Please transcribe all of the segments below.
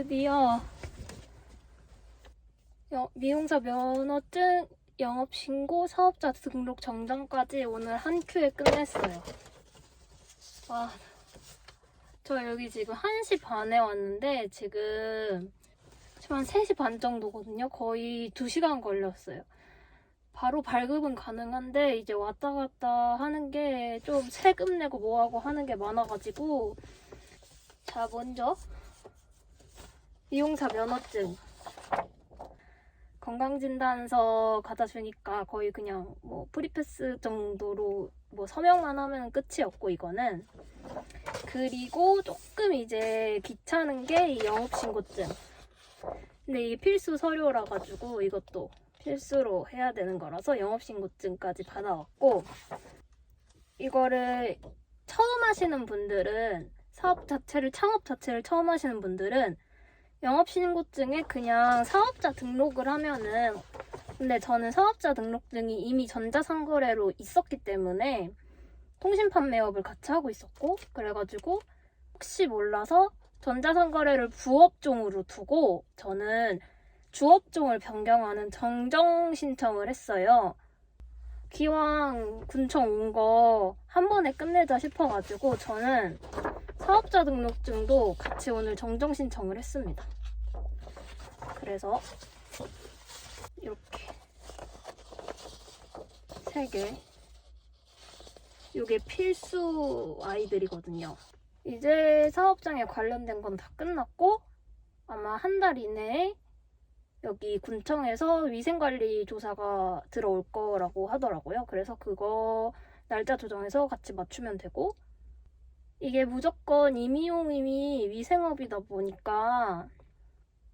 드디어 미용사 면허증, 영업신고, 사업자 등록 정정까지 오늘 한 큐에 끝냈어요. 와, 저 여기 지금 1시 반에 왔는데 지금 한 3시 반 정도거든요. 거의 2시간 걸렸어요. 바로 발급은 가능한데 이제 왔다 갔다 하는 게 좀 세금 내고 뭐하고 하는 게 많아가지고, 자, 먼저 미용사 면허증 건강진단서 갖다 주니까 거의 그냥 뭐 프리패스 정도로 뭐 서명만 하면 끝이었고, 이거는. 그리고 조금 이제 귀찮은 게 이 영업신고증. 근데 이게 필수 서류라 가지고 이것도 필수로 해야 되는 거라서 영업신고증까지 받아왔고, 이거를 처음 하시는 분들은, 사업 자체를, 창업 자체를 처음 하시는 분들은 영업신고증에 그냥 사업자 등록을 하면은, 근데 저는 사업자 등록증이 이미 전자상거래로 있었기 때문에 통신판매업을 같이 하고 있었고, 그래가지고 혹시 몰라서 전자상거래를 부업종으로 두고 저는 주업종을 변경하는 정정 신청을 했어요. 기왕 군청 온 거 한 번에 끝내자 싶어가지고 저는 사업자 등록증도 같이 오늘 정정 신청을 했습니다. 그래서 이렇게 3개, 이게 필수 아이들이거든요. 이제 사업장에 관련된 건 다 끝났고, 아마 한 달 이내에 여기 군청에서 위생관리 조사가 들어올 거라고 하더라고요. 그래서 그거 날짜 조정해서 같이 맞추면 되고, 이게 무조건 임의용임이 위생업이다 보니까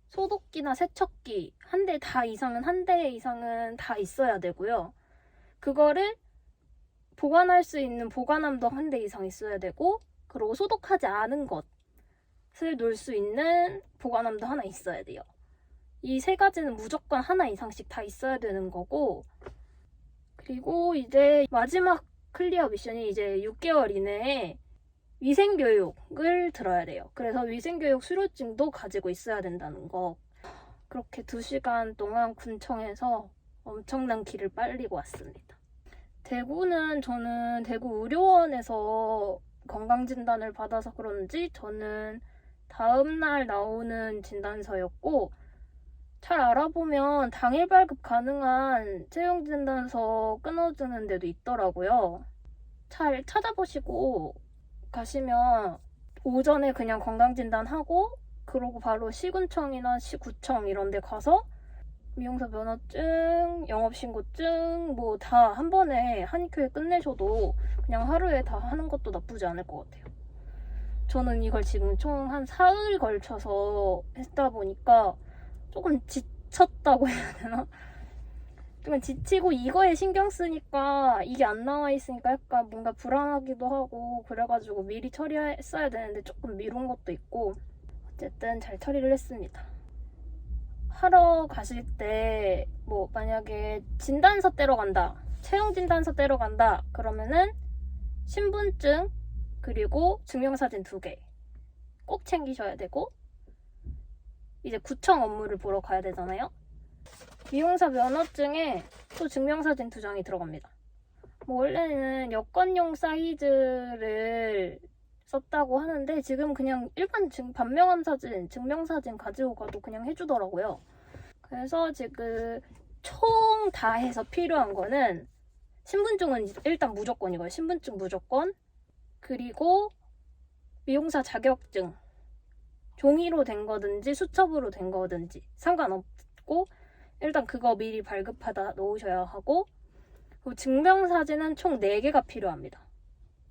소독기나 세척기 한 대 이상은 다 있어야 되고요. 그거를 보관할 수 있는 보관함도 한 대 이상 있어야 되고, 그리고 소독하지 않은 것을 놓을 수 있는 보관함도 하나 있어야 돼요. 이 3가지는 무조건 하나 이상씩 다 있어야 되는 거고, 그리고 이제 마지막 클리어 미션이 이제 6개월 이내에 위생교육을 들어야 돼요. 그래서 위생교육 수료증도 가지고 있어야 된다는 거. 그렇게 2시간 동안 군청에서 엄청난 길을 빨리고 왔습니다. 대구는 저는 대구 의료원에서 건강진단을 받아서 그런지 저는 다음날 나오는 진단서였고, 잘 알아보면 당일 발급 가능한 채용진단서 끊어주는 데도 있더라고요. 잘 찾아보시고 가시면 오전에 그냥 건강진단하고, 그러고 바로 시군청이나 시구청 이런 데 가서 미용사 면허증, 영업신고증 뭐 다 한 번에 한 큐에 끝내셔도 그냥 하루에 다 하는 것도 나쁘지 않을 것 같아요. 저는 이걸 지금 총 한 4일 걸쳐서 했다 보니까 조금 지쳤다고 해야 되나? 좀 지치고, 이거에 신경 쓰니까 이게 안 나와 있으니까 약간 뭔가 불안하기도 하고, 그래가지고 미리 처리했어야 되는데 조금 미룬 것도 있고, 어쨌든 잘 처리를 했습니다. 하러 가실 때 뭐 만약에 진단서 떼러 간다, 채용 진단서 떼러 간다 그러면은 신분증 그리고 증명사진 2개 꼭 챙기셔야 되고, 이제 구청 업무를 보러 가야 되잖아요. 미용사 면허증에 또 증명사진 2장이 들어갑니다. 뭐 원래는 여권용 사이즈를 썼다고 하는데 지금 그냥 일반 반명함 사진, 증명사진 가지고 가도 그냥 해주더라고요. 그래서 지금 총 다 해서 필요한 거는, 신분증은 일단 무조건이고요. 신분증 무조건. 그리고 미용사 자격증, 종이로 된 거든지 수첩으로 된 거든지 상관없고, 일단 그거 미리 발급하다 놓으셔야 하고, 그리고 증명사진은 총 4개가 필요합니다.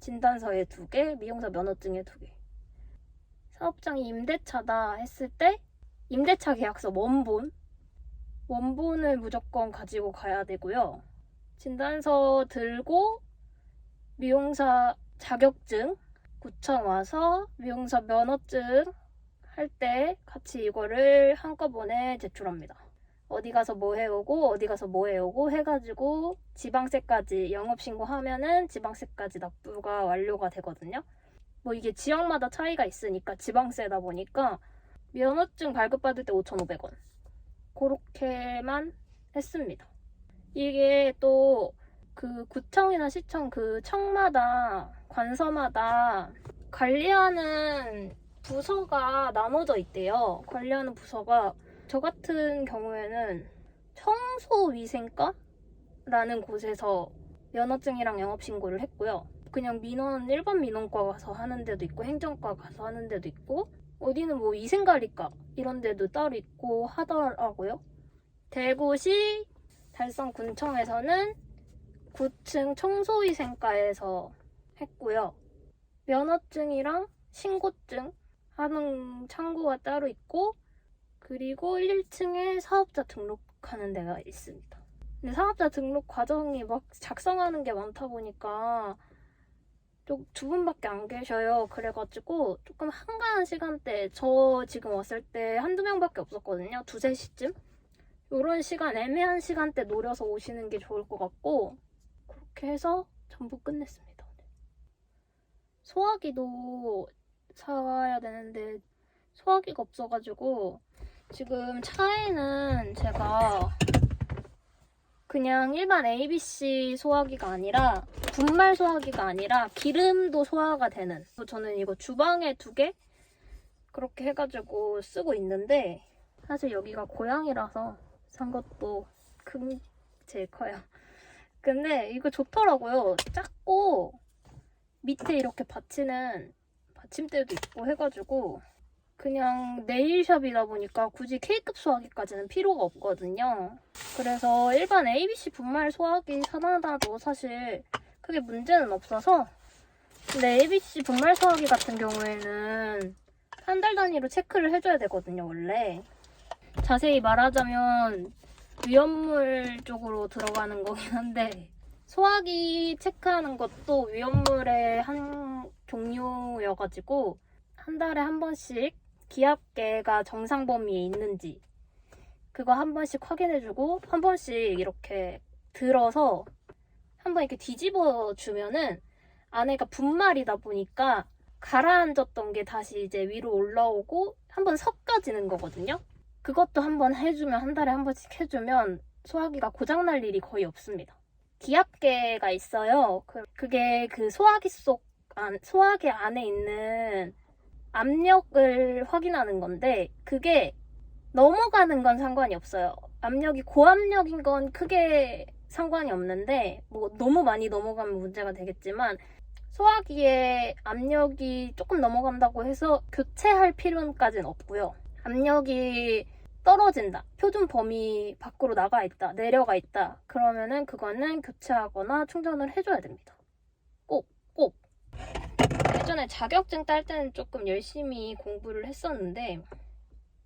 진단서에 2개, 미용사 면허증에 2개. 사업장이 임대차다 했을 때 임대차 계약서 원본을 무조건 가지고 가야 되고요. 진단서 들고 미용사 자격증, 구청 와서 미용사 면허증 할 때 같이 이거를 한꺼번에 제출합니다. 어디 가서 뭐 해오고 어디 가서 뭐 해오고 해가지고 지방세까지 영업신고하면은 지방세까지 납부가 완료가 되거든요. 뭐 이게 지역마다 차이가 있으니까 지방세다 보니까 면허증 발급받을 때 5,500원. 그렇게만 했습니다. 이게 또 그 구청이나 시청 그 청마다 관서마다 관리하는 부서가 나눠져 있대요. 관리하는 부서가 저 같은 경우에는 청소위생과라는 곳에서 면허증이랑 영업신고를 했고요. 그냥 일반 민원과 가서 하는 데도 있고 행정과 가서 하는 데도 있고 어디는 뭐 위생관리과 이런 데도 따로 있고 하더라고요. 대구시 달성군청에서는 9층 청소위생과에서 했고요. 면허증이랑 신고증 하는 창구가 따로 있고 그리고 1층에 사업자 등록하는 데가 있습니다. 근데 사업자 등록 과정이 막 작성하는 게 많다 보니까 두 분밖에 안 계셔요. 그래가지고 조금 한가한 시간대, 저 지금 왔을 때 한두 명밖에 없었거든요. 2, 3시쯤? 이런 시간, 애매한 시간대 노려서 오시는 게 좋을 것 같고 그렇게 해서 전부 끝냈습니다. 소화기도 사와야 되는데 소화기가 없어가지고 지금 차에는 제가 그냥 일반 ABC 소화기가 아니라 분말 소화기가 아니라 기름도 소화가 되는, 저는 이거 주방에 2개 그렇게 해가지고 쓰고 있는데 사실 여기가 고양이라서 산 것도 제일 커요. 근데 이거 좋더라고요. 작고 밑에 이렇게 받치는 받침대도 있고 해가지고 그냥 네일샵이다 보니까 굳이 K급 소화기까지는 필요가 없거든요. 그래서 일반 ABC 분말 소화기 사놔도 사실 크게 문제는 없어서, 근데 ABC 분말 소화기 같은 경우에는 한 달 단위로 체크를 해줘야 되거든요, 원래. 자세히 말하자면 위험물 쪽으로 들어가는 거긴 한데 소화기 체크하는 것도 위험물의 한 종류여가지고 한 달에 한 번씩 기압계가 정상 범위에 있는지 그거 한 번씩 확인해주고 한 번씩 이렇게 들어서 한 번 이렇게 뒤집어 주면은 안에가 분말이다 보니까 가라앉았던 게 다시 이제 위로 올라오고 한 번 섞여지는 거거든요. 그것도 한 번 해주면, 한 달에 한 번씩 해주면 소화기가 고장날 일이 거의 없습니다. 기압계가 있어요. 그게 그 소화기 안에 있는 압력을 확인하는 건데 그게 넘어가는 건 상관이 없어요. 압력이 고압력인 건 크게 상관이 없는데 뭐 너무 많이 넘어가면 문제가 되겠지만 소화기의 압력이 조금 넘어간다고 해서 교체할 필요까지는 없고요. 압력이 떨어진다, 표준 범위 밖으로 나가 있다, 내려가 있다 그러면은 그거는 교체하거나 충전을 해줘야 됩니다. 꼭. 예전에 자격증 딸 때는 조금 열심히 공부를 했었는데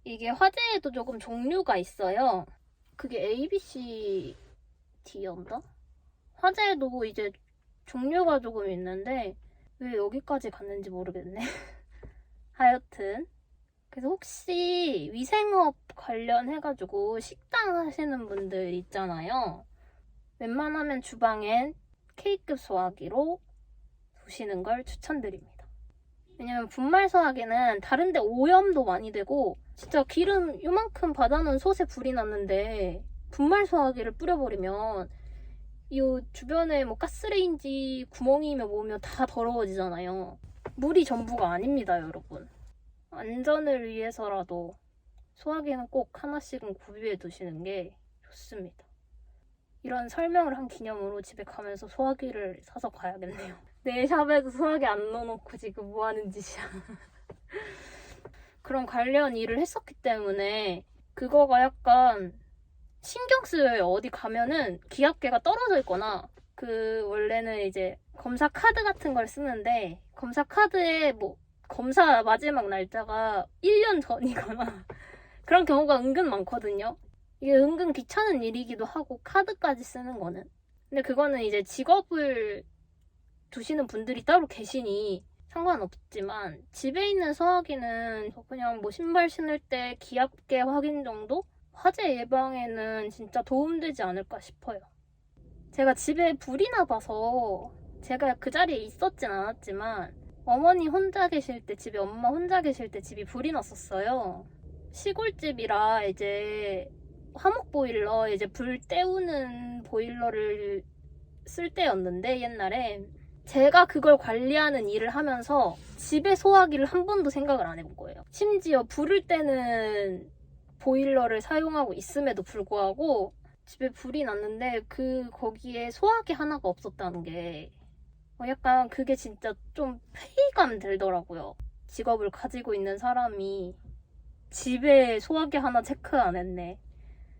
이게 화재에도 조금 종류가 있어요. 그게 ABCD였나? 화재에도 이제 종류가 조금 있는데 왜 여기까지 갔는지 모르겠네. 하여튼 그래서 혹시 위생업 관련해가지고 식당 하시는 분들 있잖아요. 웬만하면 주방엔 K급 소화기로 두시는 걸 추천드립니다. 왜냐면 분말 소화기는 다른데 오염도 많이 되고 진짜 기름 요만큼 받아놓은 솥에 불이 났는데 분말 소화기를 뿌려버리면 이 주변에 뭐 가스레인지 구멍이며 뭐며 다 더러워지잖아요. 물이 전부가 아닙니다, 여러분. 안전을 위해서라도 소화기는 꼭 하나씩은 구비해 두시는 게 좋습니다. 이런 설명을 한 기념으로 집에 가면서 소화기를 사서 가야겠네요. 내 샵에도 소화기 안 넣어놓고 지금 뭐 하는 짓이야. 그런 관련 일을 했었기 때문에 그거가 약간 신경 쓰여요. 어디 가면은 기압계가 떨어져 있거나 원래는 이제 검사 카드 같은 걸 쓰는데 검사 카드에 뭐 검사 마지막 날짜가 1년 전이거나 그런 경우가 은근 많거든요. 이게 은근 귀찮은 일이기도 하고 카드까지 쓰는 거는. 근데 그거는 이제 직업을 두시는 분들이 따로 계시니 상관없지만 집에 있는 소화기는 그냥 뭐 신발 신을 때 기압계 확인 정도? 화재 예방에는 진짜 도움되지 않을까 싶어요. 제가 집에 불이 나봐서 제가 그 자리에 있었진 않았지만 어머니 혼자 계실 때, 집에 엄마 혼자 계실 때 집이 불이 났었어요. 시골집이라 이제 화목 보일러, 이제 불 때우는 보일러를 쓸 때였는데, 옛날에 제가 그걸 관리하는 일을 하면서 집에 소화기를 한 번도 생각을 안 해본 거예요. 심지어 불을 때는 보일러를 사용하고 있음에도 불구하고 집에 불이 났는데 거기에 소화기 하나가 없었다는 게 약간 그게 진짜 좀 회의감 들더라고요. 직업을 가지고 있는 사람이 집에 소화기 하나 체크 안 했네.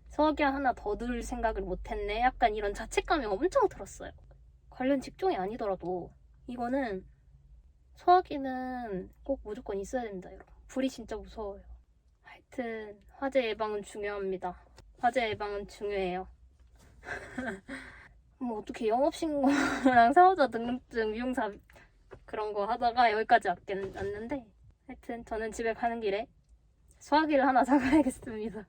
소화기 하나 더 둘 생각을 못 했네. 약간 이런 자책감이 엄청 들었어요. 관련 직종이 아니더라도 이거는 소화기는 꼭 무조건 있어야 됩니다, 여러분. 불이 진짜 무서워요. 하여튼 화재 예방은 중요합니다. 화재 예방은 중요해요. 뭐 어떻게 영업신고랑 사업자 등록증 미용사 그런 거 하다가 여기까지 왔는데 하여튼 저는 집에 가는 길에 소화기를 하나 사가야겠습니다.